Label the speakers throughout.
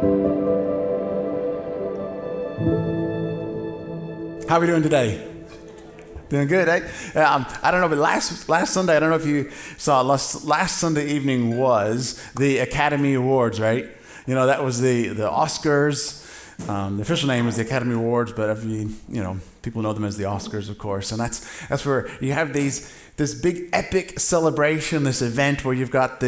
Speaker 1: How are we doing today? Doing good, eh? I don't know, but last Sunday, I don't know if you saw, last Sunday evening was the Academy Awards, right? You know, that was the Oscars. The official name is the Academy Awards, but people know them as the Oscars, of course. And that's where you have this big epic celebration, this event where you've got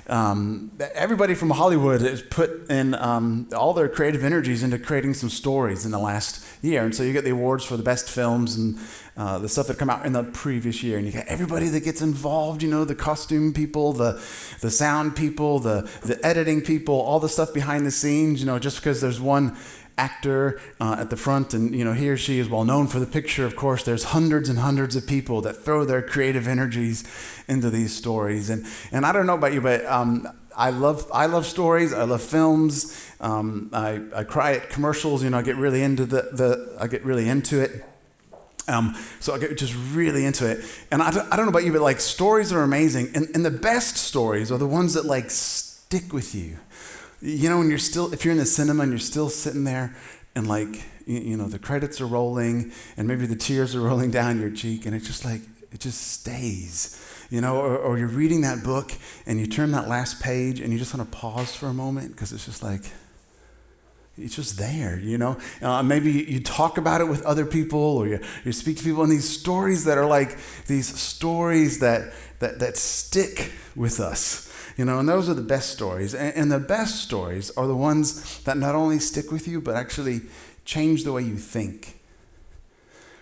Speaker 1: everybody from Hollywood has put in all their creative energies into creating some stories in the last year. And so you get the awards for the best films and the stuff that come out in the previous year. And you got everybody that gets involved, the costume people, the sound people, the editing people, all the stuff behind the scenes, just because there's one actor at the front and he or she is well known for the picture. Of course, there's hundreds and hundreds of people that throw their creative energies into these stories. And I don't know about you, but I love stories. I love films. I cry at commercials. I get really into it. So I get just really into it. And I don't know about you, but stories are amazing. And the best stories are the ones that stick with you. When if you're in the cinema and you're still sitting there and the credits are rolling and maybe the tears are rolling down your cheek and it just stays, or you're reading that book and you turn that last page and you just want to pause for a moment because it's just it's just there, Maybe you talk about it with other people or you speak to people, and these stories that are these stories that stick with us. And those are the best stories. And the best stories are the ones that not only stick with you, but actually change the way you think.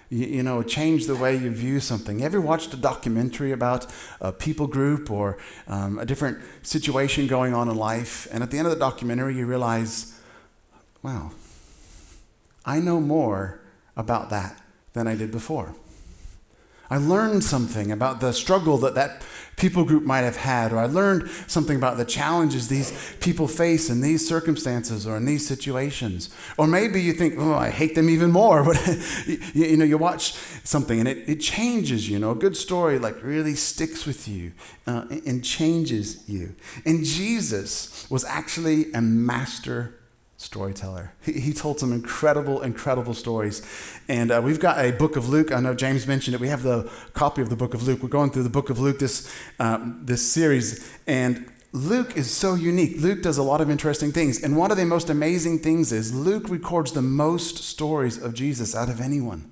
Speaker 1: Change the way you view something. You ever watched a documentary about a people group or a different situation going on in life? And at the end of the documentary, you realize, wow, I know more about that than I did before. I learned something about the struggle that people group might have had, or I learned something about the challenges these people face in these circumstances or in these situations. Or maybe you think, oh, I hate them even more. But you watch something and it changes you. A good story really sticks with you and changes you. And Jesus was actually a master storyteller. He told some incredible stories. And we've got a book of Luke. I know James mentioned it. We have the copy of the book of Luke. We're going through the book of Luke this series. And Luke is so unique. Luke does a lot of interesting things. And one of the most amazing things is Luke records the most stories of Jesus out of anyone.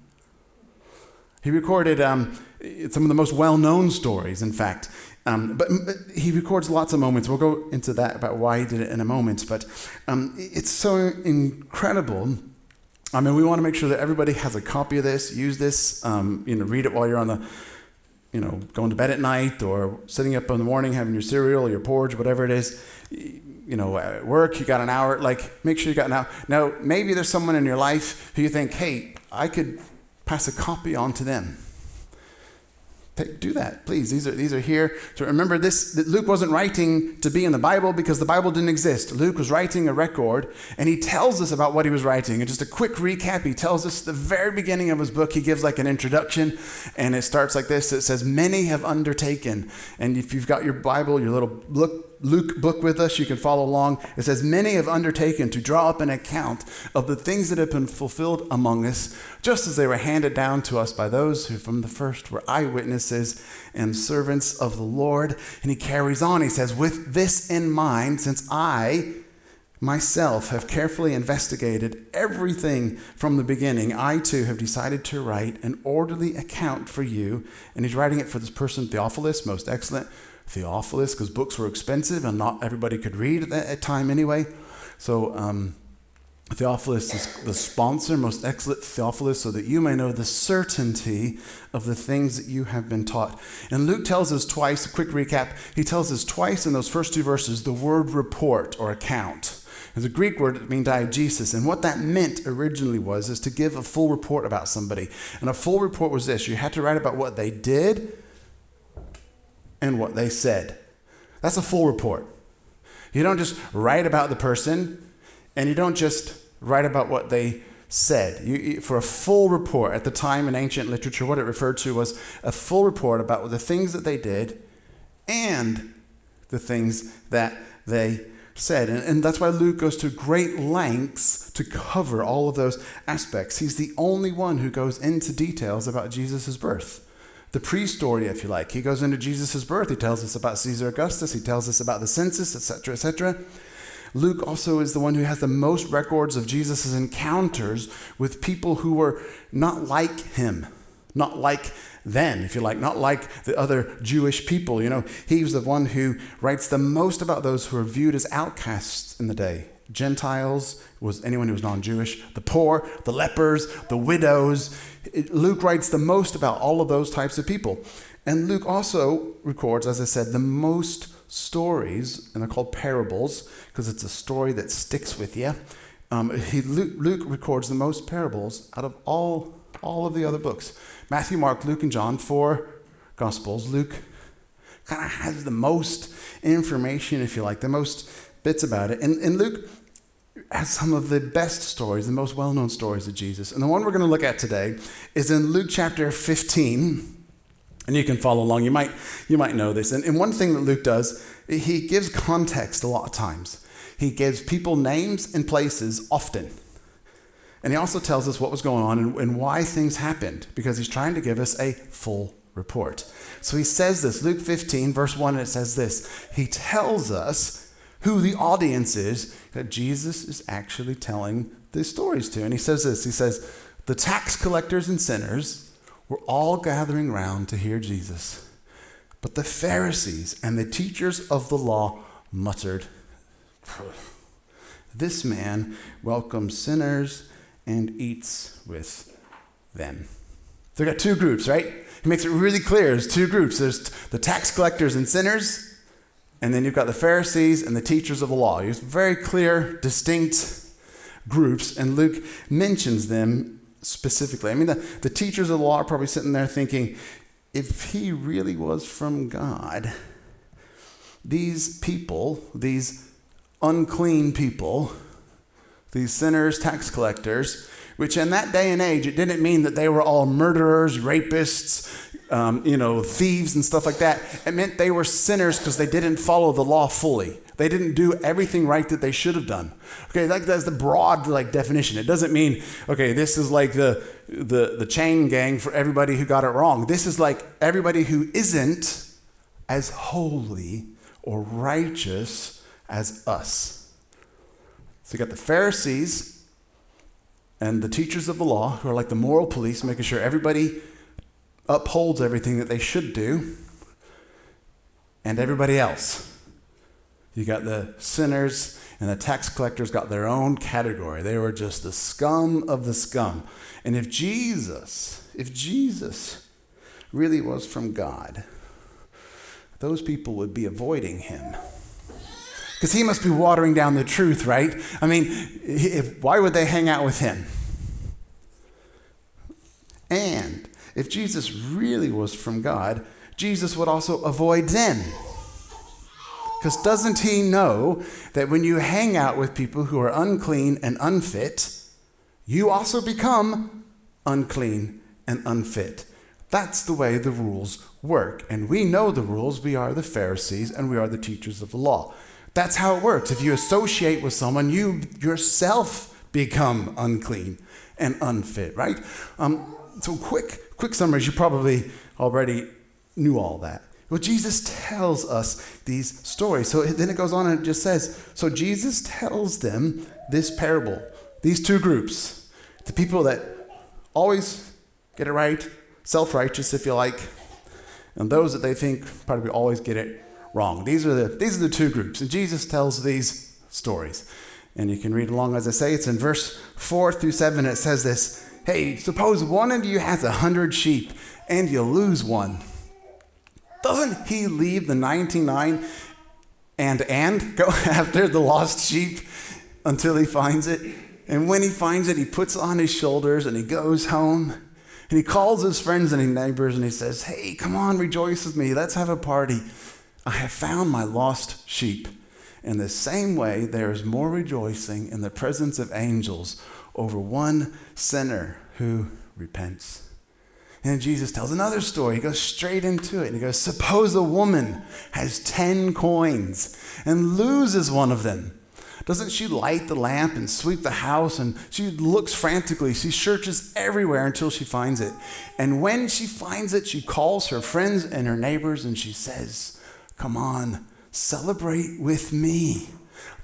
Speaker 1: He recorded some of the most well-known stories, in fact. But he records lots of moments. We'll go into that about why he did it in a moment. But it's so incredible. We want to make sure that everybody has a copy of this. Use this. Read it while you're on going to bed at night or sitting up in the morning having your cereal or your porridge, whatever it is. At work, you got an hour. Make sure you got an hour. Now, maybe there's someone in your life who you think, hey, I could pass a copy on to them. Do that, please. These are here. So remember that Luke wasn't writing to be in the Bible because the Bible didn't exist. Luke was writing a record, and he tells us about what he was writing. And just a quick recap, he tells us the very beginning of his book, he gives an introduction, and it starts like this. It says, many have undertaken. And if you've got your Bible, your little Luke book with us, you can follow along. It says, many have undertaken to draw up an account of the things that have been fulfilled among us, just as they were handed down to us by those who from the first were eyewitnesses and servants of the Lord. And he carries on. He says, with this in mind, since I myself have carefully investigated everything from the beginning, I too have decided to write an orderly account for you. And he's writing it for this person, Theophilus, most excellent Theophilus, because books were expensive and not everybody could read at that time anyway. So Theophilus is the sponsor, most excellent Theophilus, so that you may know the certainty of the things that you have been taught. And Luke tells us twice, a quick recap, he tells us twice in those first two verses the word report or account. There's a Greek word that means diegesis, and what that meant originally is to give a full report about somebody. And a full report was this: you had to write about what they did and what they said. That's a full report. You don't just write about the person, and you don't just write about what they said. For a full report, at the time in ancient literature, what it referred to was a full report about the things that they did and the things that they said. And that's why Luke goes to great lengths to cover all of those aspects. He's the only one who goes into details about Jesus' birth. The pre-story, if you like. He goes into Jesus' birth. He tells us about Caesar Augustus. He tells us about the census, etc., etc. Luke also is the one who has the most records of Jesus' encounters with people who were not like him, not like them, if you like, not like the other Jewish people. You know, he was the one who writes the most about those who are viewed as outcasts in the day. Gentiles was anyone who was non-Jewish, the poor, the lepers, the widows. Luke writes the most about all of those types of people. And Luke also records, as I said, the most stories, and they're called parables because it's a story that sticks with you. Luke records the most parables out of all of the other books. Matthew, Mark, Luke, and John, 4 Gospels. Luke kind of has the most information, if you like, the most bits about it. And Luke has some of the best stories, the most well-known stories of Jesus. And the one we're going to look at today is in Luke chapter 15. And you can follow along. You might know this. And one thing that Luke does, he gives context a lot of times. He gives people names and places often. And he also tells us what was going on and why things happened, because he's trying to give us a full report. So he says this, Luke 15, verse 1, it says this. He tells us who the audience is that Jesus is actually telling these stories to. And he says this, he says, the tax collectors and sinners were all gathering round to hear Jesus. But the Pharisees and the teachers of the law muttered, this man welcomes sinners and eats with them. So we got two groups, right? He makes it really clear. There's two groups. There's the tax collectors and sinners, and then you've got the Pharisees and the teachers of the law. There's very clear, distinct groups, and Luke mentions them specifically. I mean, the teachers of the law are probably sitting there thinking, if he really was from God, these people, these unclean people, these sinners, tax collectors, which in that day and age, it didn't mean that they were all murderers, rapists, thieves and stuff like that. It meant they were sinners because they didn't follow the law fully. They didn't do everything right that they should have done. Okay, that's the broad definition. It doesn't mean, okay, this is like the chain gang for everybody who got it wrong. This is like everybody who isn't as holy or righteous as us. So you got the Pharisees and the teachers of the law who are like the moral police, making sure everybody upholds everything that they should do, and everybody else. You got the sinners and the tax collectors got their own category. They were just the scum of the scum. And if Jesus really was from God, those people would be avoiding him. Because he must be watering down the truth, right? I mean, why would they hang out with him? And if Jesus really was from God, Jesus would also avoid them. Because doesn't he know that when you hang out with people who are unclean and unfit, you also become unclean and unfit? That's the way the rules work. And we know the rules. We are the Pharisees and we are the teachers of the law. That's how it works. If you associate with someone, you yourself become unclean and unfit, right? So quick summaries. You probably already knew all that. Well, Jesus tells us these stories. So then it goes on and it just says, so Jesus tells them this parable, these two groups, the people that always get it right, self-righteous, if you like, and those that they think probably always get it wrong. These are the two groups. And Jesus tells these stories. And you can read along as I say. It's in verse 4 through 7. It says this, hey, suppose one of you has 100 sheep and you lose one. Doesn't he leave the 99 and go after the lost sheep until he finds it? And when he finds it, he puts it on his shoulders and he goes home. And he calls his friends and his neighbors and he says, hey, come on, rejoice with me. Let's have a party. I have found my lost sheep. In the same way, there is more rejoicing in the presence of angels over one sinner who repents. And Jesus tells another story. He goes straight into it. And he goes, suppose a woman has 10 coins and loses one of them. Doesn't she light the lamp and sweep the house? And she looks frantically. She searches everywhere until she finds it. And when she finds it, she calls her friends and her neighbors and she says, come on, celebrate with me.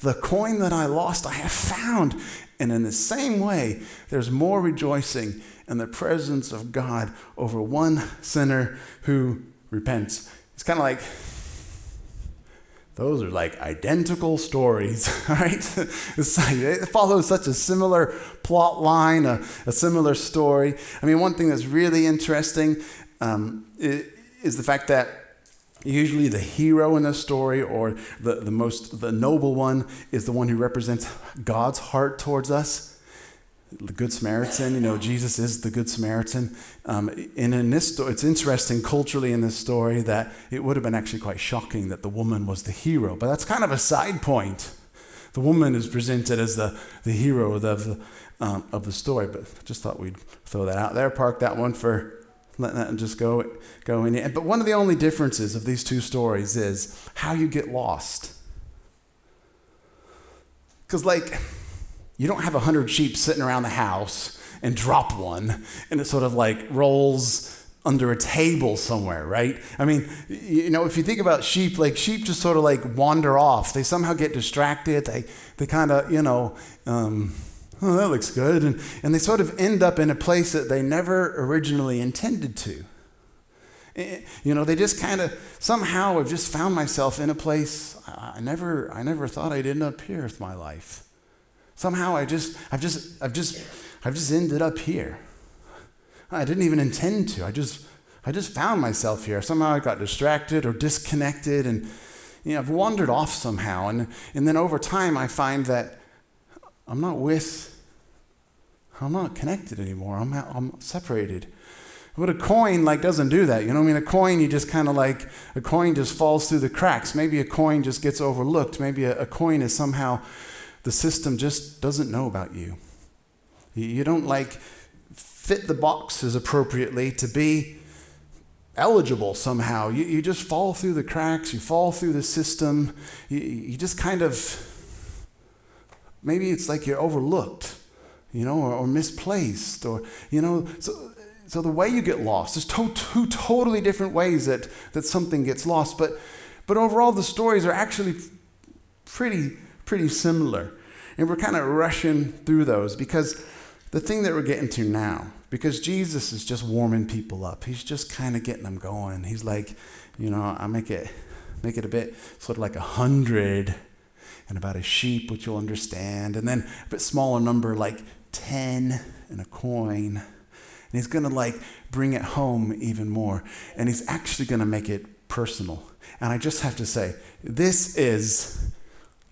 Speaker 1: The coin that I lost, I have found. And in the same way, there's more rejoicing in the presence of God over one sinner who repents. It's kind of like, those are like identical stories, right? It's like, it follows such a similar plot line, a similar story. I mean, one thing that's really interesting is the fact that usually the hero in the story, or the noble one, is the one who represents God's heart towards us. The Good Samaritan, Jesus is the Good Samaritan. And in this story, it's interesting culturally in this story that it would have been actually quite shocking that the woman was the hero. But that's kind of a side point. The woman is presented as the hero of the story. But I just thought we'd throw that out there, park that one for letting that just go in. But one of the only differences of these two stories is how you get lost. Because you don't have 100 sheep sitting around the house and drop one, and it sort of rolls under a table somewhere, right? I mean, if you think about sheep, sheep just sort of wander off. They somehow get distracted. They kind of, oh, that looks good. And they sort of end up in a place that they never originally intended to. They just kind of, somehow I've just found myself in a place I never thought I'd end up here with my life. Somehow I've just ended up here. I didn't even intend to. I just found myself here. Somehow I got distracted or disconnected, and I've wandered off somehow. And then over time I find that I'm not connected anymore. I'm separated. But a coin doesn't do that. A coin, you just kind of a coin just falls through the cracks. Maybe a coin just gets overlooked. Maybe a coin is somehow, the system just doesn't know about you. You don't fit the boxes appropriately to be eligible somehow. You just fall through the cracks. You fall through the system. You just kind of, maybe it's you're overlooked, or misplaced, or, so the way you get lost, there's two totally different ways that something gets lost. But overall, the stories are actually pretty similar. And we're kind of rushing through those because the thing that we're getting to now, because Jesus is just warming people up. He's just kind of getting them going. He's I make it a bit sort of 100 and about a sheep, which you'll understand. And then a bit smaller number, 10 and a coin. And he's going to bring it home even more. And he's actually going to make it personal. And I just have to say, this is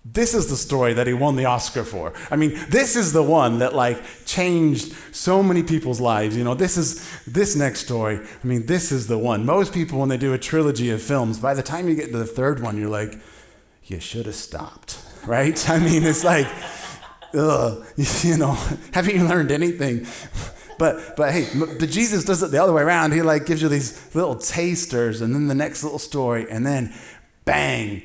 Speaker 1: the story that he won the Oscar for. I mean, this is the one that changed so many people's lives. This next story, this is the one. Most people, when they do a trilogy of films, by the time you get to the third one, you're you should have stopped, right? It's haven't you learned anything? But hey, Jesus does it the other way around. He gives you these little tasters, and then the next little story, and then bang,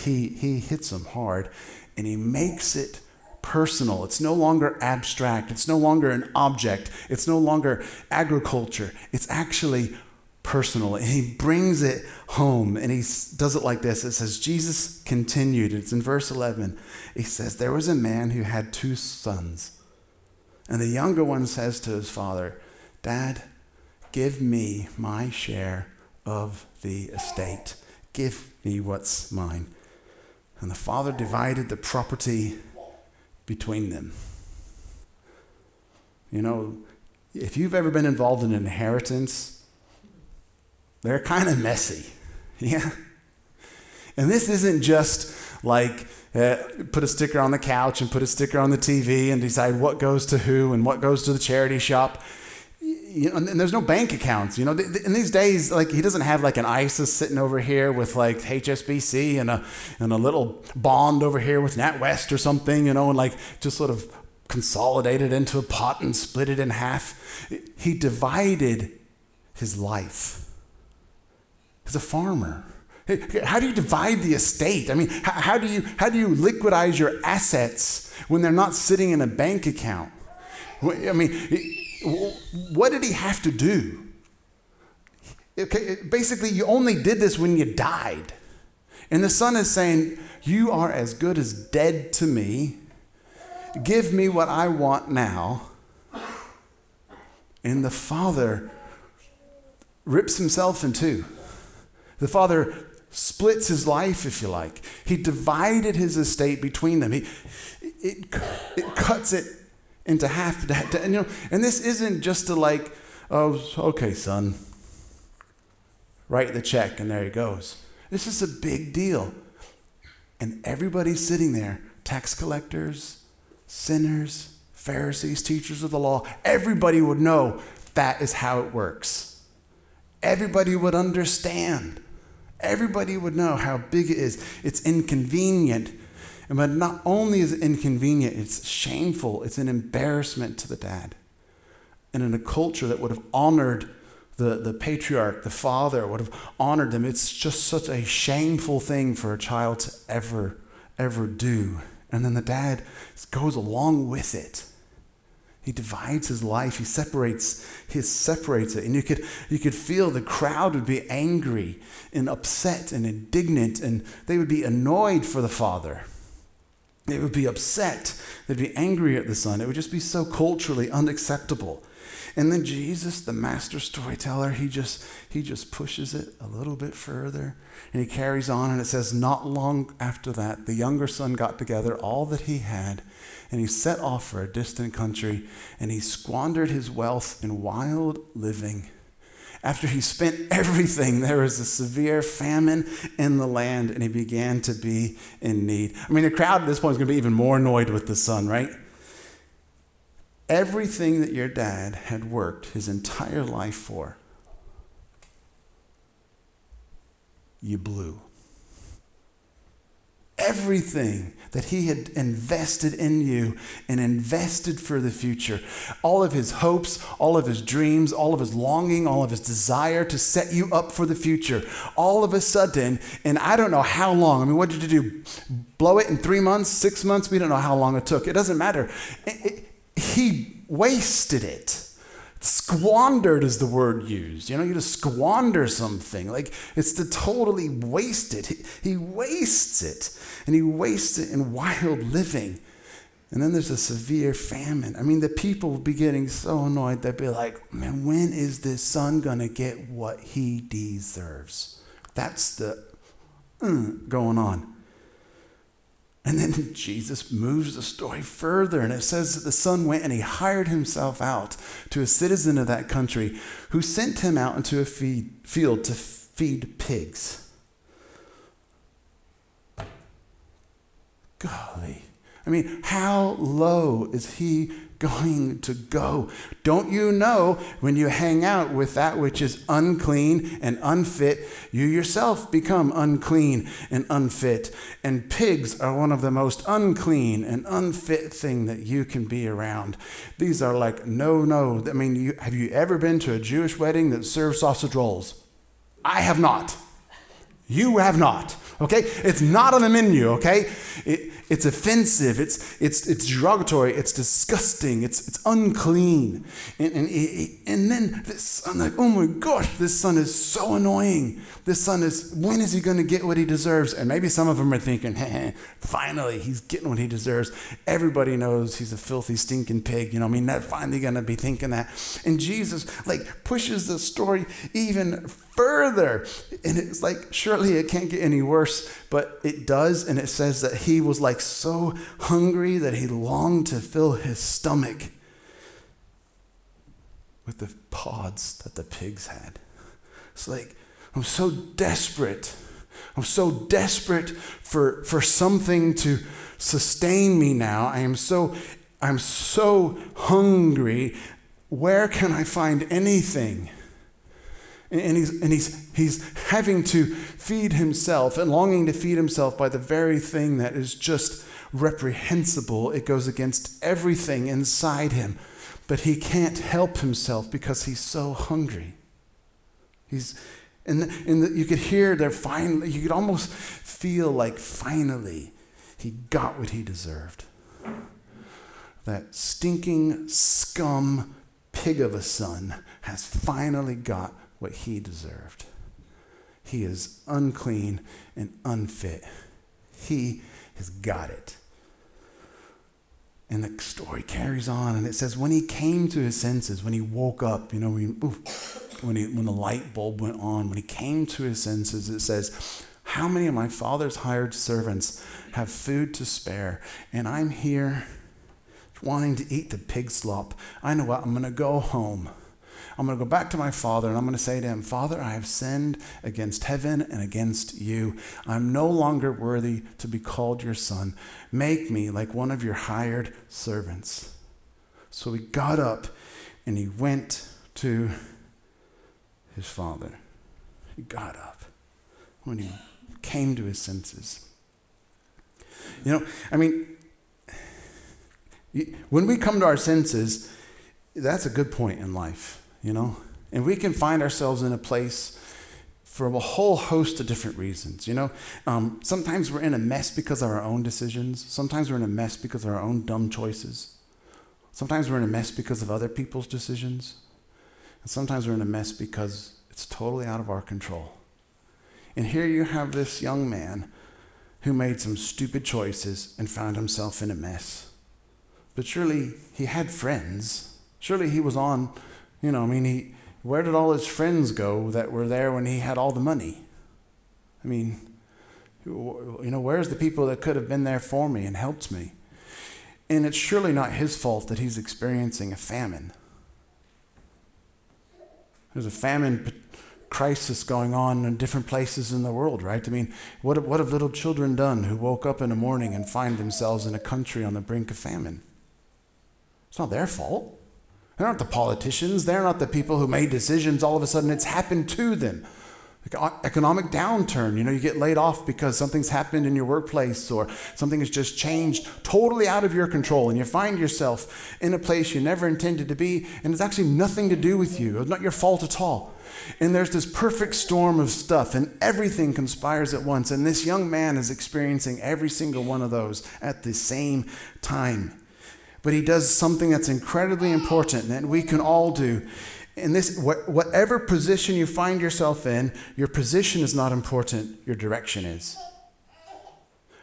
Speaker 1: he hits them hard, and he makes it personal. It's no longer abstract. It's no longer an object. It's no longer agriculture. It's actually personal, and he brings it home, and he does it like this. It says, Jesus continued. It's in verse 11. He says, there was a man who had 2 sons, and the younger one says to his father, Dad, give me my share of the estate. Give me what's mine. And the father divided the property between them. If you've ever been involved in an inheritance, they're kind of messy. Yeah. And this isn't just put a sticker on the couch and put a sticker on the TV and decide what goes to who and what goes to the charity shop. And there's no bank accounts. In these days, he doesn't have an ISA sitting over here with HSBC and a little bond over here with NatWest or something, and just sort of consolidate it into a pot and split it in half. He divided his life. He's a farmer. How do you divide the estate? I mean, how do you liquidize your assets when they're not sitting in a bank account? I mean, what did he have to do? Okay, basically, you only did this when you died. And the son is saying, you are as good as dead to me. Give me what I want now. And the father rips himself in two. The father splits his life, if you like. He divided his estate between them. It cuts it into half. And this isn't just to like, oh, okay, son, write the check and there he goes. This is a big deal. And everybody's sitting there, tax collectors, sinners, Pharisees, teachers of the law. Everybody would know that is how it works. Everybody would understand. Everybody would know how big it is. It's inconvenient. But not only is it inconvenient, it's shameful. It's an embarrassment to the dad. And in a culture that would have honored the patriarch, the father, would have honored them, it's just such a shameful thing for a child to ever do. And then the dad goes along with it. He divides his life. He separates it. And you could feel the crowd would be angry and upset and indignant, and they would be annoyed for the father. They would be upset. They'd be angry at the son. It would just be so culturally unacceptable. And then Jesus, the master storyteller, he just pushes it a little bit further, and he carries on, and it says, not long after that, the younger son got together all that he had, and he set off for a distant country, and he squandered his wealth in wild living. After he spent everything, there was a severe famine in the land, and he began to be in need. I mean, the crowd at this point is going to be even more annoyed with the son, right? Everything that your dad had worked his entire life for, you blew. Everything that he had invested in you and invested for the future, all of his hopes, all of his dreams, all of his longing, all of his desire to set you up for the future, all of a sudden, and I don't know how long, I mean, what did you do? Blow it in 3 months, 6 months? We don't know how long it took. It doesn't matter. He wasted it. Squandered is the word used. You just squander something. Like, it's to totally waste it. He wastes it. And he wastes it in wild living. And then there's a severe famine. I mean, the people will be getting so annoyed. They'll be like, man, when is this son going to get what he deserves? That's the going on. And then Jesus moves the story further, and it says that the son went and he hired himself out to a citizen of that country who sent him out into a field to feed pigs. Golly. I mean, how low is he going to go? Don't you know when you hang out with that which is unclean and unfit, you yourself become unclean and unfit. And pigs are one of the most unclean and unfit thing that you can be around. These are like, no. I mean, have you ever been to a Jewish wedding that serves sausage rolls? I have not. You have not. Okay? It's not on the menu, okay? It's offensive, it's derogatory, it's disgusting, it's unclean. And then this son, like, oh my gosh, this son is so annoying. When is he going to get what he deserves? And maybe some of them are thinking, finally, he's getting what he deserves. Everybody knows he's a filthy, stinking pig. They're finally going to be thinking that. And Jesus, pushes the story even further. And it's like, surely it can't get any worse, but it does. And it says that he was so hungry that he longed to fill his stomach with the pods that the pigs had. It's like, I'm so desperate. I'm so desperate for something to sustain me now. I'm so hungry. Where can I find anything? And he's having to feed himself and longing to feed himself by the very thing that is just reprehensible. It goes against everything inside him. But he can't help himself because he's so hungry. You could hear there finally, you could almost feel like finally he got what he deserved. That stinking scum pig of a son has finally got what he deserved. He is unclean and unfit. He has got it. And the story carries on, and it says when he came to his senses, when he woke up, when the light bulb went on, when he came to his senses, it says, how many of my father's hired servants have food to spare, and I'm here wanting to eat the pig slop? I know what, I'm going to go home. I'm going to go back to my father, and I'm going to say to him, Father, I have sinned against heaven and against you. I'm no longer worthy to be called your son. Make me like one of your hired servants. So he got up and he went to his father. He got up when he came to his senses. When we come to our senses, that's a good point in life. And we can find ourselves in a place for a whole host of different reasons. Sometimes we're in a mess because of our own decisions. Sometimes we're in a mess because of our own dumb choices. Sometimes we're in a mess because of other people's decisions. And sometimes we're in a mess because it's totally out of our control. And here you have this young man who made some stupid choices and found himself in a mess. But surely he had friends. Surely he was on... where did all his friends go that were there when he had all the money? Where's the people that could have been there for me and helped me? And it's surely not his fault that he's experiencing a famine. There's a famine crisis going on in different places in the world, right? What have little children done who woke up in the morning and find themselves in a country on the brink of famine? It's not their fault. They're not the politicians. They're not the people who made decisions. All of a sudden, it's happened to them. Like economic downturn. You get laid off because something's happened in your workplace or something has just changed totally out of your control, and you find yourself in a place you never intended to be, and it's actually nothing to do with you. It's not your fault at all. And there's this perfect storm of stuff, and everything conspires at once, and this young man is experiencing every single one of those at the same time. But he does something that's incredibly important that we can all do. In this, whatever position you find yourself in, your position is not important, your direction is.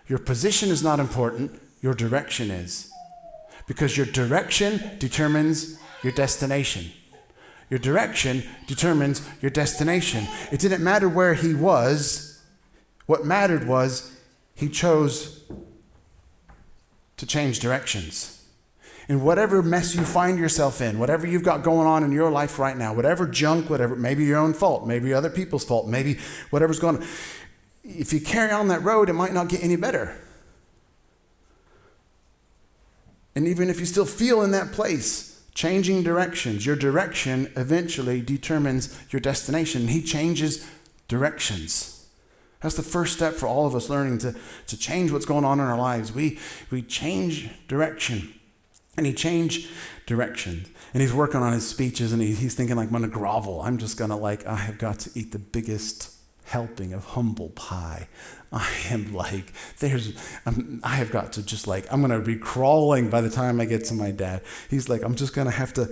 Speaker 1: Your position is not important, your direction is. Because your direction determines your destination. Your direction determines your destination. It didn't matter where he was. What mattered was he chose to change directions. And whatever mess you find yourself in, whatever you've got going on in your life right now, whatever junk, whatever, maybe your own fault, maybe other people's fault, maybe whatever's going on, if you carry on that road, it might not get any better. And even if you still feel in that place, changing directions, your direction eventually determines your destination. He changes directions. That's the first step for all of us learning to change what's going on in our lives. We change direction. And he changed direction. And he's working on his speeches, and he's thinking, I'm going to grovel. I'm just going to, I have got to eat the biggest helping of humble pie. I have got to just I'm going to be crawling by the time I get to my dad. He's I'm just going to have to,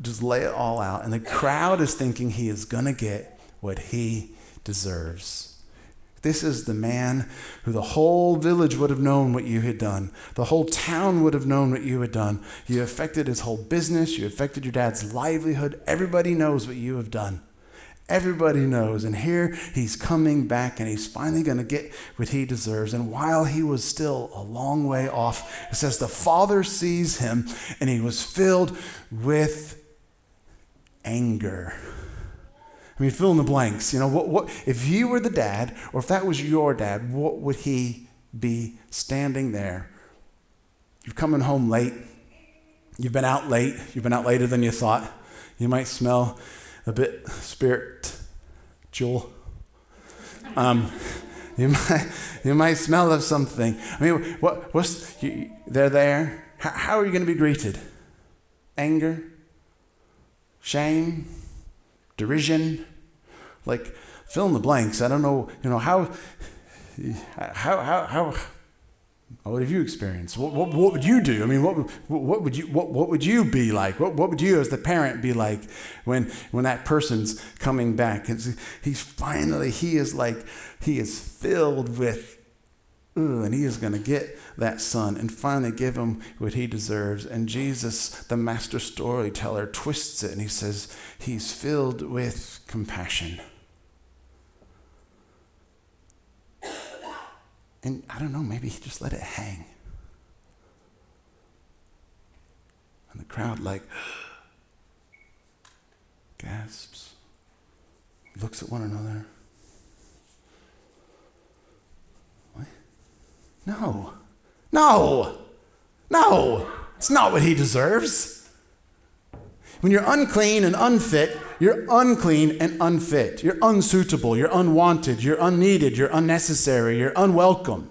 Speaker 1: just lay it all out. And the crowd is thinking he is going to get what he deserves. This is the man who the whole village would have known what you had done. The whole town would have known what you had done. You affected his whole business. You affected your dad's livelihood. Everybody knows what you have done. Everybody knows. And here he's coming back, and he's finally going to get what he deserves. And while he was still a long way off, it says the father sees him, and he was filled with anger. Fill in the blanks. What if you were the dad, or if that was your dad, what would he be standing there? You're coming home late. You've been out late. You've been out later than you thought. You might smell a bit spiritual. You might smell of something. They're there. How are you going to be greeted? Anger? Shame? derision, like fill in the blanks. I don't know, how what have you experienced? What would you do? I mean, what would you be like? What would you as the parent be like when that person's coming back? And he is filled with, and he is going to get that son and finally give him what he deserves. And Jesus, the master storyteller, twists it and he says he's filled with compassion. And I don't know, maybe he just let it hang. And the crowd gasps, looks at one another. What? No, it's not what he deserves. When you're unclean and unfit, you're unclean and unfit. You're unsuitable, you're unwanted, you're unneeded, you're unnecessary, you're unwelcome.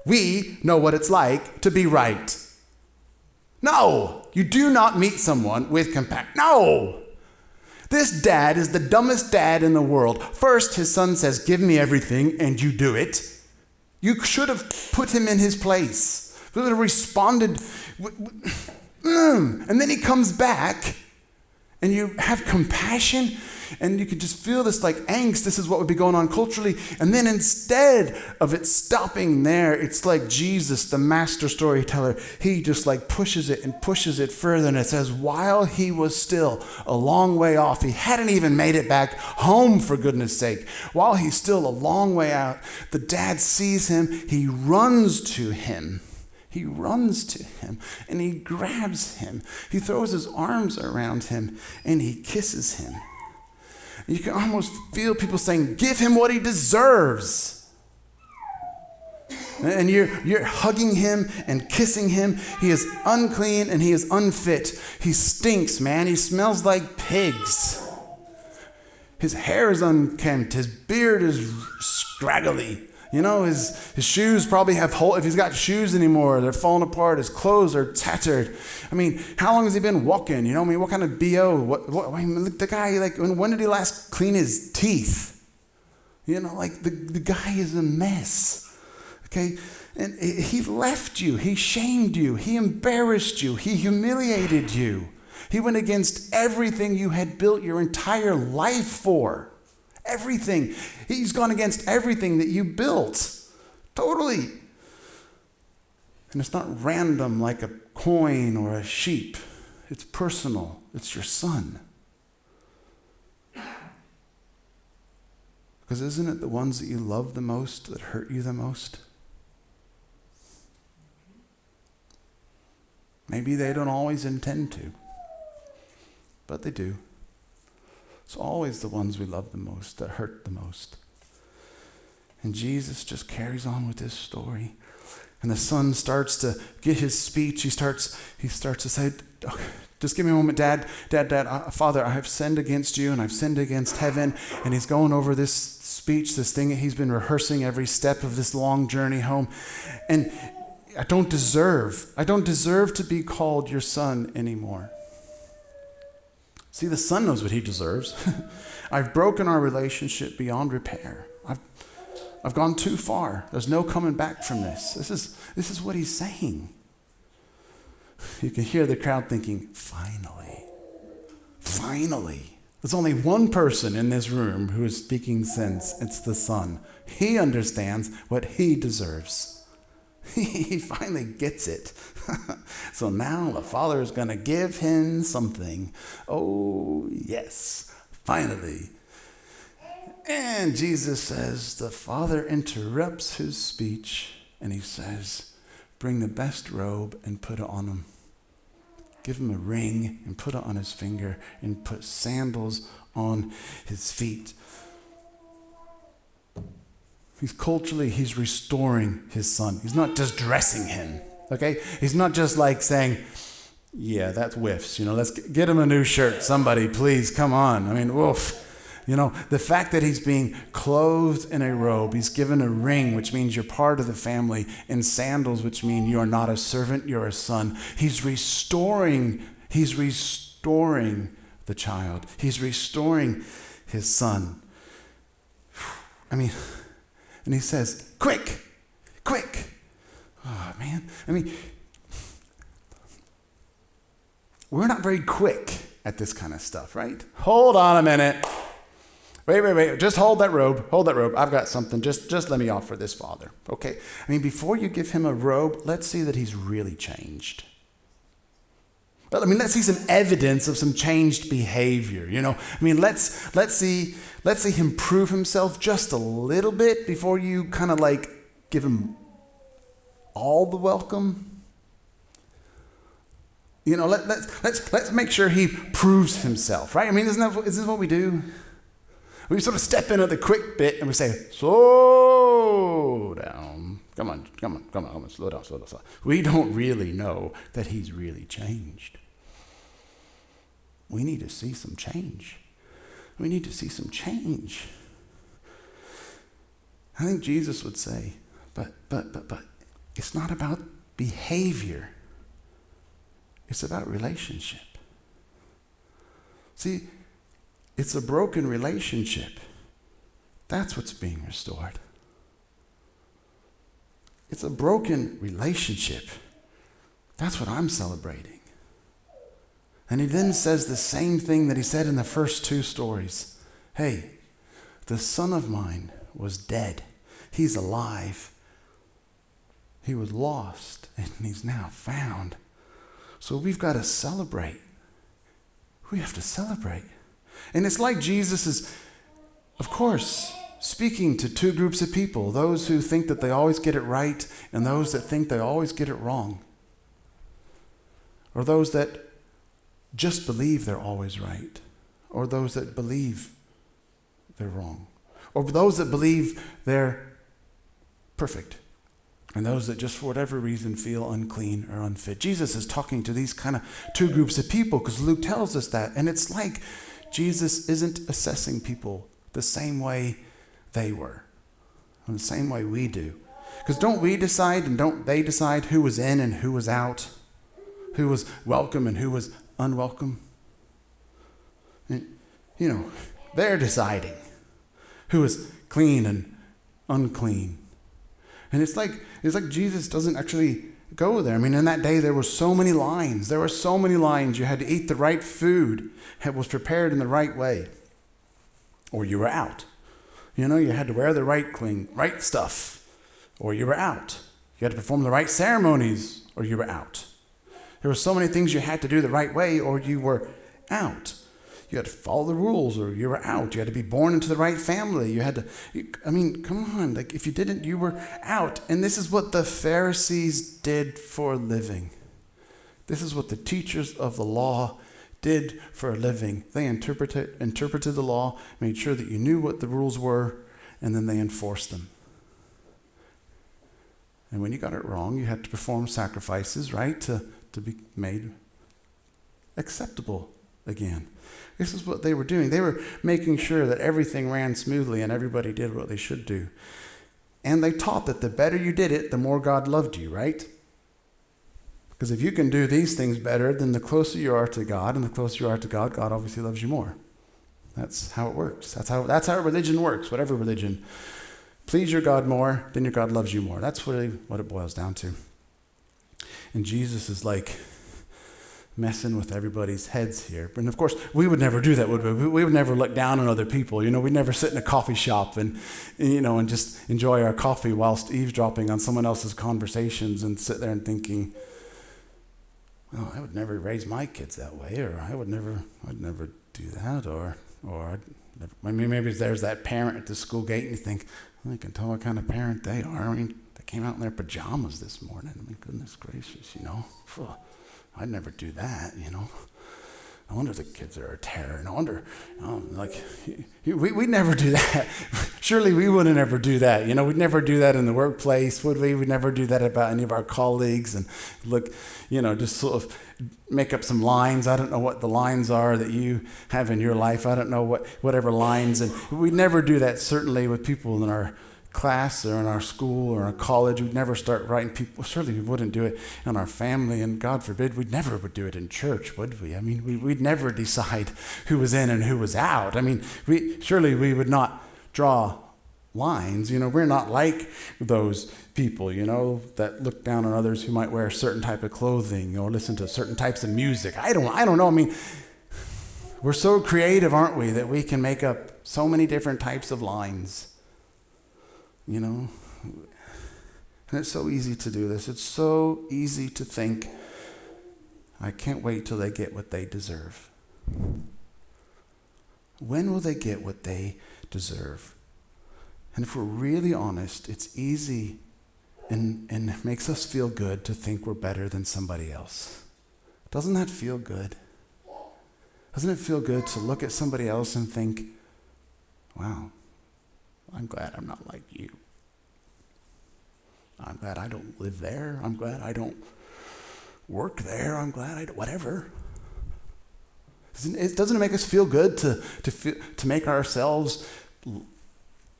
Speaker 1: We know what it's like to be right. No, you do not meet someone with compassion. No! This dad is the dumbest dad in the world. First, his son says, give me everything, and you do it. You should have put him in his place. You would have responded, and then he comes back, and you have compassion, and you can just feel this angst. This is what would be going on culturally. And then instead of it stopping there, it's like Jesus, the master storyteller, he just pushes it and pushes it further. And it says, while he was still a long way off, he hadn't even made it back home, for goodness sake. While he's still a long way out, the dad sees him, he runs to him. He runs to him and he grabs him. He throws his arms around him and he kisses him. You can almost feel people saying, give him what he deserves. And you're hugging him and kissing him. He is unclean and he is unfit. He stinks, man. He smells like pigs. His hair is unkempt. His beard is scraggly. His shoes probably have holes. If he's got shoes anymore, they're falling apart. His clothes are tattered. I mean, how long has he been walking? What kind of BO? The guy, when did he last clean his teeth? The guy is a mess. Okay? And he left you. He shamed you. He embarrassed you. He humiliated you. He went against everything you had built your entire life for. Everything. He's gone against everything that you built. Totally. And it's not random like a coin or a sheep. It's personal. It's your son. Because isn't it the ones that you love the most that hurt you the most? Maybe they don't always intend to, but they do. It's always the ones we love the most that hurt the most. And Jesus just carries on with this story. And the son starts to get his speech. He starts to say, okay, just give me a moment, Dad, Father, I have sinned against you and I've sinned against heaven. And he's going over this speech, this thing that he's been rehearsing every step of this long journey home. And I don't deserve to be called your son anymore. See, the son knows what he deserves. I've broken our relationship beyond repair. I've gone too far. There's no coming back from this. This is what he's saying. You can hear the crowd thinking, finally. There's only one person in this room who is speaking sense. It's the son. He understands what he deserves. He finally gets it. So now the father is going to give him something. Oh, yes, finally. And Jesus says, the father interrupts his speech and he says, bring the best robe and put it on him. Give him a ring and put it on his finger and put sandals on his feet. He's restoring his son. He's not just dressing him, okay? He's not just saying, yeah, that whiffs. Let's get him a new shirt. Somebody, please, come on. I mean, woof. The fact that he's being clothed in a robe, he's given a ring, which means you're part of the family, and sandals, which mean you are not a servant, you're a son. He's restoring the child. He's restoring his son. And he says, quick. Oh, man. We're not very quick at this kind of stuff, right? Hold on a minute. Wait. Just hold that robe. I've got something. Just let me offer this, Father. Okay? Before you give him a robe, let's see that he's really changed. Let's see some evidence of some changed behavior, Let's see him prove himself just a little bit before you kind of give him all the welcome. Let's make sure he proves himself, right? Isn't this what we do? We sort of step in at the quick bit and we say, slow down. Come on, slow down. We don't really know that he's really changed. We need to see some change. I think Jesus would say, but it's not about behavior. It's about relationship. See, it's a broken relationship. That's what's being restored. It's a broken relationship. That's what I'm celebrating. And he then says the same thing that he said in the first two stories. Hey, the son of mine was dead. He's alive. He was lost, and he's now found. So we've got to celebrate. We have to celebrate. And it's like Jesus is, of course, speaking to two groups of people, those who think that they always get it right and those that think they always get it wrong. Or those that just believe they're always right. Or those that believe they're wrong. Or those that believe they're perfect. And those that just for whatever reason feel unclean or unfit. Jesus is talking to these kind of two groups of people because Luke tells us that. And it's like Jesus isn't assessing people the same way they were, in the same way we do. Because don't we decide and don't they decide who was in and who was out? Who was welcome and who was unwelcome? And, they're deciding who is clean and unclean. And it's like Jesus doesn't actually go there. In that day there were so many lines. You had to eat the right food. It was prepared in the right way. Or you were out. You had to wear the right stuff. Or you were out. You had to perform the right ceremonies. Or you were out. There were so many things you had to do the right way or you were out. You had to follow the rules or you were out. You had to be born into the right family. Come on. If you didn't, you were out. And this is what the Pharisees did for a living. This is what the teachers of the law did for a living. They interpreted the law, made sure that you knew what the rules were, and then they enforced them. And when you got it wrong, you had to perform sacrifices, right, to be made acceptable again. This is what they were doing. They were making sure that everything ran smoothly and everybody did what they should do. And they taught that the better you did it, the more God loved you, right? Because if you can do these things better, then the closer you are to God, and the closer you are to God, God obviously loves you more. That's how it works. That's how religion works, whatever religion. Please your God more, then your God loves you more. That's really what it boils down to. And Jesus is messing with everybody's heads here. And of course, we would never do that, would we? We would never look down on other people. We'd never sit in a coffee shop and just enjoy our coffee whilst eavesdropping on someone else's conversations and sit there and thinking, well, I would never raise my kids that way, or I'd never do that, or maybe there's that parent at the school gate and you think, well, I can tell what kind of parent they are. They came out in their pajamas this morning. Goodness gracious, I'd never do that, I wonder if the kids are a terror. No wonder, we'd never do that. Surely we wouldn't ever do that. We'd never do that in the workplace, would we? We'd never do that about any of our colleagues and look, just sort of make up some lines. I don't know what the lines are that you have in your life. I don't know whatever lines. And we'd never do that certainly with people in our class or in our school or in our college, we'd never start writing people. Certainly we wouldn't do it in our family, and God forbid, we never would do it in church, would we? I mean, we'd never decide who was in and who was out. I mean, surely we would not draw lines. We're not like those people, that look down on others who might wear a certain type of clothing or listen to certain types of music. I don't know. I mean, we're so creative, aren't we, that we can make up so many different types of lines. And it's so easy to do this. It's so easy to think, I can't wait till they get what they deserve. When will they get what they deserve? And if we're really honest, it's easy and makes us feel good to think we're better than somebody else. Doesn't that feel good? Doesn't it feel good to look at somebody else and think, wow, I'm glad I'm not like you. I'm glad I don't live there. I'm glad I don't work there. I'm glad I don't, whatever. Doesn't it make us feel good to make ourselves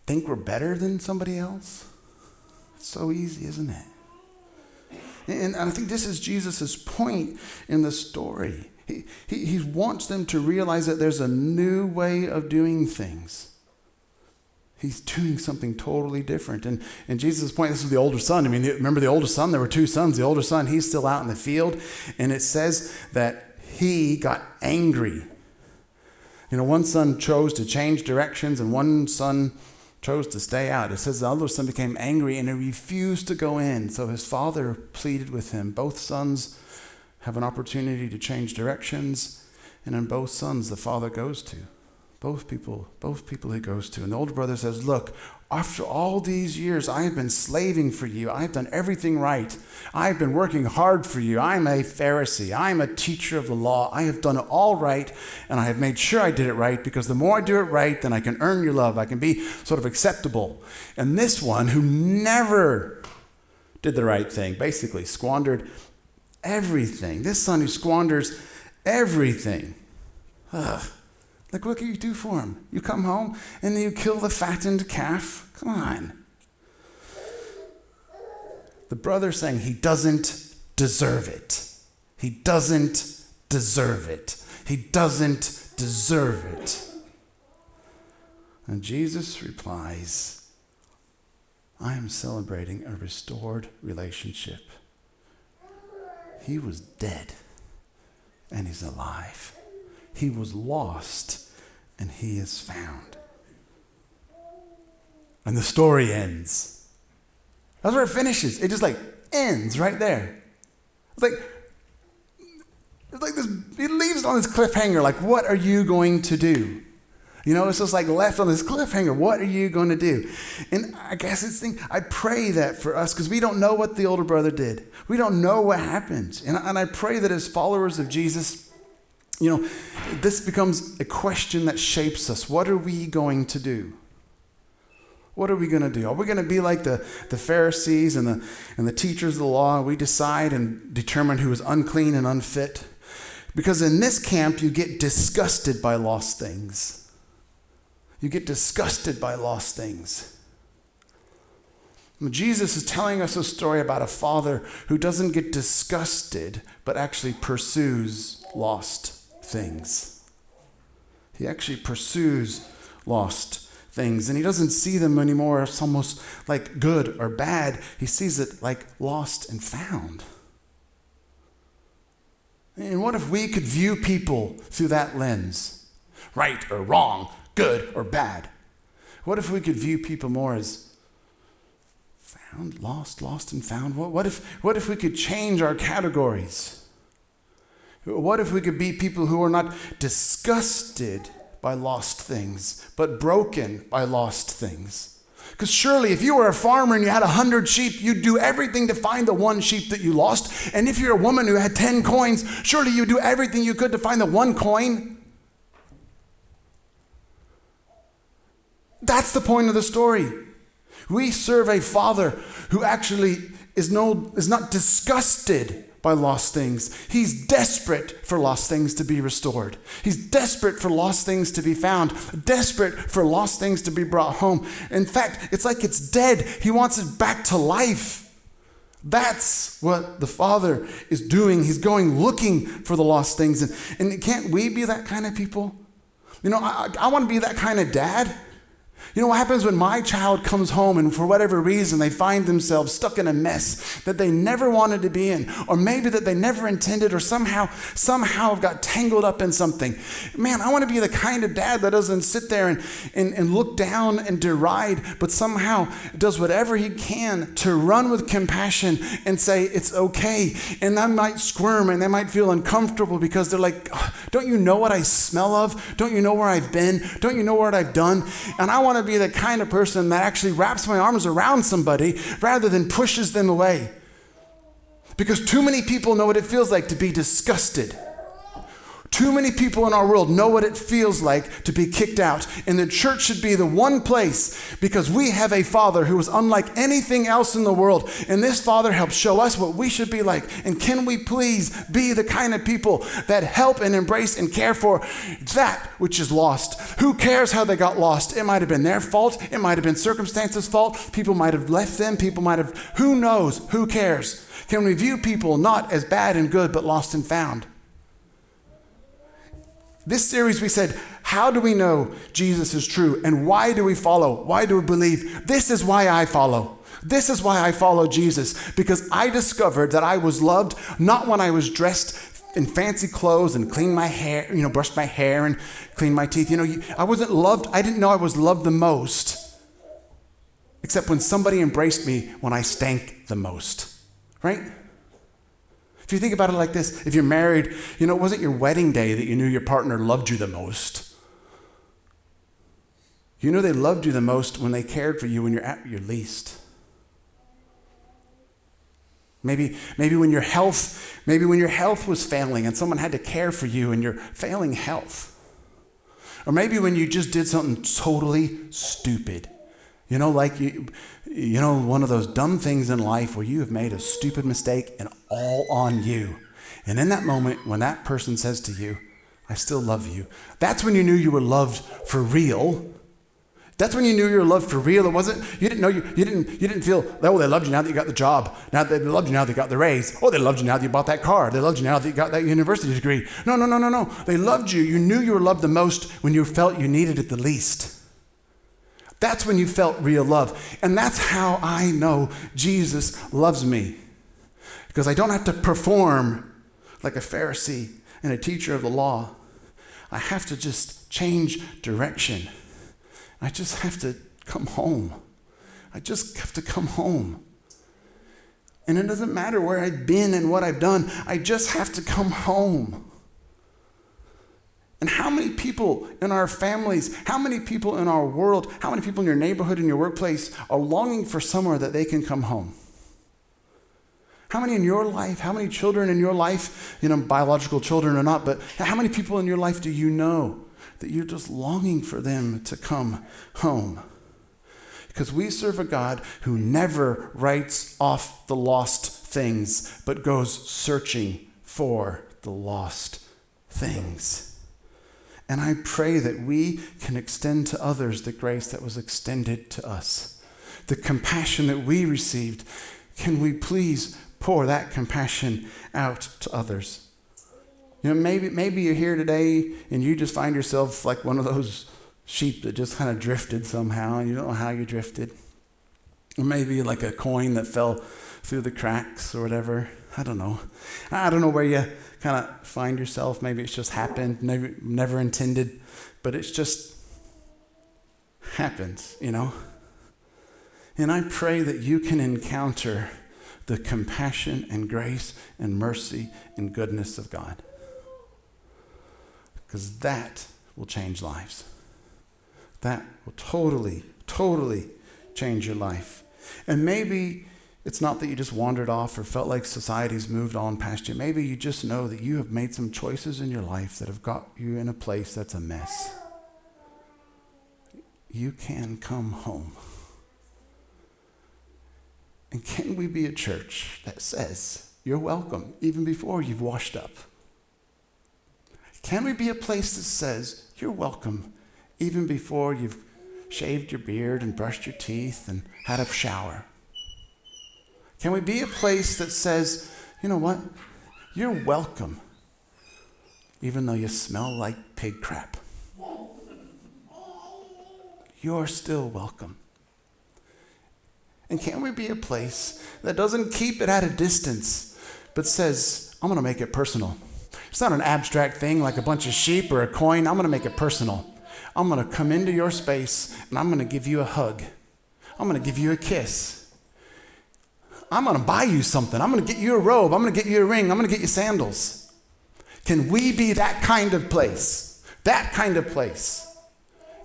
Speaker 1: think we're better than somebody else? It's so easy, isn't it? And I think this is Jesus' point in the story. He wants them to realize that there's a new way of doing things. He's doing something totally different. And Jesus' point, this is the older son. I mean, remember the older son? There were two sons. The older son, he's still out in the field. And it says that he got angry. One son chose to change directions and one son chose to stay out. It says the older son became angry and he refused to go in. So his father pleaded with him. Both sons have an opportunity to change directions, and in both sons the father goes to. Both people he goes to. And the older brother says, look, after all these years, I have been slaving for you. I've done everything right. I've been working hard for you. I'm a Pharisee. I'm a teacher of the law. I have done it all right, and I have made sure I did it right, because the more I do it right, then I can earn your love. I can be sort of acceptable. And this one, who never did the right thing, basically squandered everything. This son who squanders everything. Like, what can you do for him? You come home and then you kill the fattened calf? Come on. The brother's saying he doesn't deserve it. He doesn't deserve it. He doesn't deserve it. And Jesus replies, I am celebrating a restored relationship. He was dead and he's alive. He was lost, and he is found. And the story ends. That's where it finishes. It just ends right there. It's like this. It leaves on this cliffhanger. Like, what are you going to do? It's just left on this cliffhanger. What are you going to do? And I guess I pray that for us, because we don't know what the older brother did. We don't know what happened. And I pray that as followers of Jesus, this becomes a question that shapes us. What are we going to do? What are we going to do? Are we going to be like the Pharisees and the teachers of the law? We decide and determine who is unclean and unfit? Because in this camp, you get disgusted by lost things. You get disgusted by lost things. Jesus is telling us a story about a father who doesn't get disgusted, but actually pursues lost things. He actually pursues lost things, and he doesn't see them anymore as almost like good or bad. He sees it like lost and found. And what if we could view people through that lens? Right or wrong, good or bad. What if we could view people more as found, lost and found? What if we could change our categories? What if we could be people who are not disgusted by lost things, but broken by lost things? Because surely if you were a farmer and you had 100 sheep, you'd do everything to find the one sheep that you lost. And if you're a woman who had 10 coins, surely you'd do everything you could to find the one coin. That's the point of the story. We serve a father who actually is not disgusted by lost things. He's desperate for lost things to be restored. He's desperate for lost things to be found, desperate for lost things to be brought home. In fact, it's like it's dead. He wants it back to life. That's what the Father is doing. He's going looking for the lost things. And can't we be that kind of people? I want to be that kind of dad. What happens when my child comes home and for whatever reason they find themselves stuck in a mess that they never wanted to be in, or maybe that they never intended, or somehow got tangled up in something. Man, I want to be the kind of dad that doesn't sit there and look down and deride, but somehow does whatever he can to run with compassion and say, it's okay. And they might squirm and they might feel uncomfortable because they're like, don't you know what I smell of? Don't you know where I've been? Don't you know what I've done? And I want to be the kind of person that actually wraps my arms around somebody rather than pushes them away. Because too many people know what it feels like to be disgusted. Too many people in our world know what it feels like to be kicked out. And the church should be the one place, because we have a Father who is unlike anything else in the world. And this Father helps show us what we should be like. And can we please be the kind of people that help and embrace and care for that which is lost? Who cares how they got lost? It might have been their fault. It might have been circumstances' fault. People might have left them. People might have, who knows? Who cares? Can we view people not as bad and good, but lost and found? This series we said, how do we know Jesus is true? And why do we follow? Why do we believe? This is why I follow. This is why I follow Jesus. Because I discovered that I was loved not when I was dressed in fancy clothes and cleaned my hair, brushed my hair and cleaned my teeth. I wasn't loved. I didn't know I was loved the most. Except when somebody embraced me when I stank the most. Right? If you think about it like this, if you're married, it wasn't your wedding day that you knew your partner loved you the most. You know they loved you the most when they cared for you when you're at your least. Maybe when your health was failing and someone had to care for you in your failing health. Or maybe when you just did something totally stupid. One of those dumb things in life where you have made a stupid mistake and all on you. And in that moment, when that person says to you, I still love you, that's when you knew you were loved for real. That's when you knew you were loved for real. It wasn't, you didn't feel, oh, they loved you now that you got the job. Now they loved you now that you got the raise. Oh, they loved you now that you bought that car. They loved you now that you got that university degree. No. They loved you. You knew you were loved the most when you felt you needed it the least. That's when you felt real love. And that's how I know Jesus loves me. Because I don't have to perform like a Pharisee and a teacher of the law. I have to just change direction. I just have to come home. I just have to come home. And it doesn't matter where I've been and what I've done. I just have to come home. And how many people in our families, how many people in our world, how many people in your neighborhood, in your workplace are longing for somewhere that they can come home? How many in your life, how many children in your life, biological children or not, but how many people in your life do you know that you're just longing for them to come home? Because we serve a God who never writes off the lost things, but goes searching for the lost things. And I pray that we can extend to others the grace that was extended to us. The compassion that we received, can we please pour that compassion out to others? Maybe you're here today and you just find yourself like one of those sheep that just kind of drifted somehow and you don't know how you drifted. Or maybe like a coin that fell through the cracks or whatever. I don't know. I don't know where you kind of find yourself. Maybe it's just happened, never intended, but it's just happens, And I pray that you can encounter the compassion and grace and mercy and goodness of God. Because that will change lives. That will totally, totally change your life. And maybe it's not that you just wandered off or felt like society's moved on past you. Maybe you just know that you have made some choices in your life that have got you in a place that's a mess. You can come home. And can we be a church that says you're welcome, even before you've washed up? Can we be a place that says, you're welcome, even before you've shaved your beard and brushed your teeth and had a shower? Can we be a place that says, you know what? You're welcome, even though you smell like pig crap. You're still welcome. And can we be a place that doesn't keep it at a distance, but says, I'm going to make it personal. It's not an abstract thing like a bunch of sheep or a coin. I'm going to make it personal. I'm going to come into your space and I'm going to give you a hug. I'm going to give you a kiss. I'm going to buy you something. I'm going to get you a robe. I'm going to get you a ring. I'm going to get you sandals. Can we be that kind of place? That kind of place.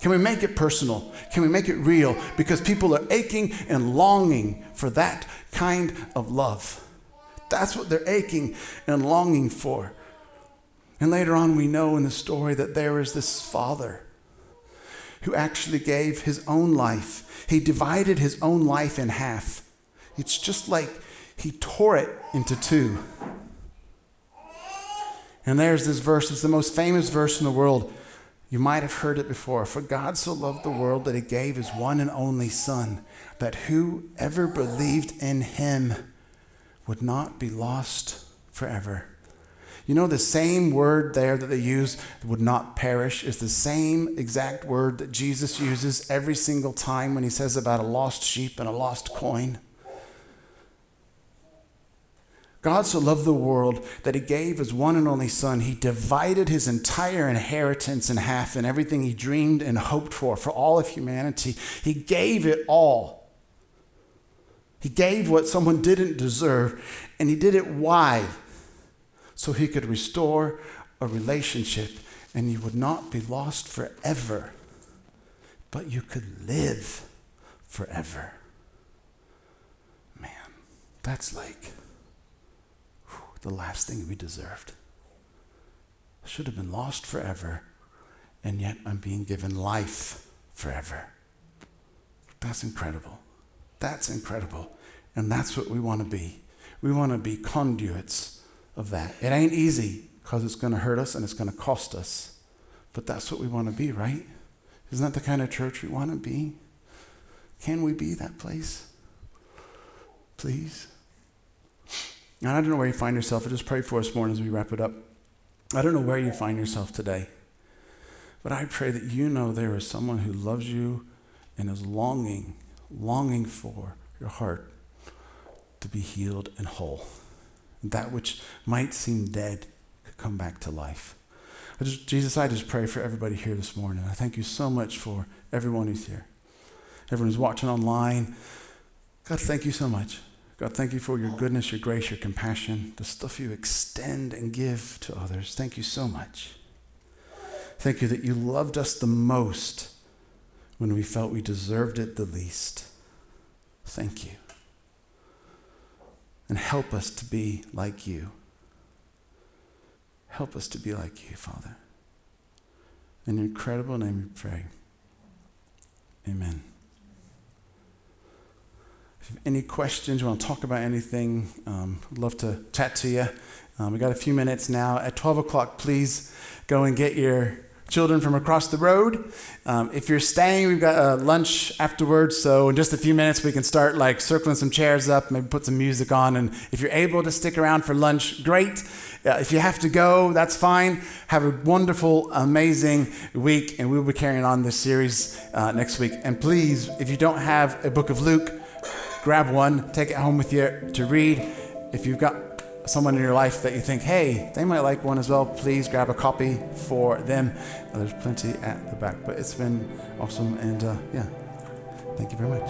Speaker 1: Can we make it personal? Can we make it real? Because people are aching and longing for that kind of love. That's what they're aching and longing for. And later on we know in the story that there is this father who actually gave his own life. He divided his own life in half. It's just like he tore it into two. And there's this verse. It's the most famous verse in the world. You might have heard it before. For God so loved the world that he gave his one and only Son, that whoever believed in him would not be lost forever. You know, the same word there that they use, would not perish, is the same exact word that Jesus uses every single time when he says about a lost sheep and a lost coin. God so loved the world that he gave his one and only Son. He divided his entire inheritance in half and everything he dreamed and hoped for all of humanity. He gave it all. He gave what someone didn't deserve, and he did it why? So he could restore a relationship, and you would not be lost forever, but you could live forever. Man, that's like the last thing we deserved. I should have been lost forever, and yet I'm being given life forever. That's incredible. That's incredible. And that's what we want to be. We want to be conduits of that. It ain't easy because it's going to hurt us and it's going to cost us. But that's what we want to be, right? Isn't that the kind of church we want to be? Can we be that place? Please? And I don't know where you find yourself. I just pray for us this morning as we wrap it up. I don't know where you find yourself today. But I pray that you know there is someone who loves you and is longing for your heart to be healed and whole. That which might seem dead could come back to life. Jesus, I just pray for everybody here this morning. I thank you so much for everyone who's here. Everyone who's watching online. God, thank you so much. God, thank you for your goodness, your grace, your compassion, the stuff you extend and give to others. Thank you so much. Thank you that you loved us the most when we felt we deserved it the least. Thank you. And help us to be like you. Help us to be like you, Father. In your incredible name we pray. Amen. If you have any questions, you want to talk about anything, I'd love to chat to you. We got a few minutes now. At 12 o'clock, please go and get your children from across the road. If you're staying, we've got lunch afterwards, so in just a few minutes we can start like circling some chairs up, maybe put some music on, and if you're able to stick around for lunch, great. If you have to go, that's fine. Have a wonderful, amazing week, and we'll be carrying on this series next week. And please, if you don't have a book of Luke, grab one, take it home with you to read. If you've got someone in your life that you think, hey, they might like one as well, please grab a copy for them. There's plenty at the back. But it's been awesome, and thank you very much.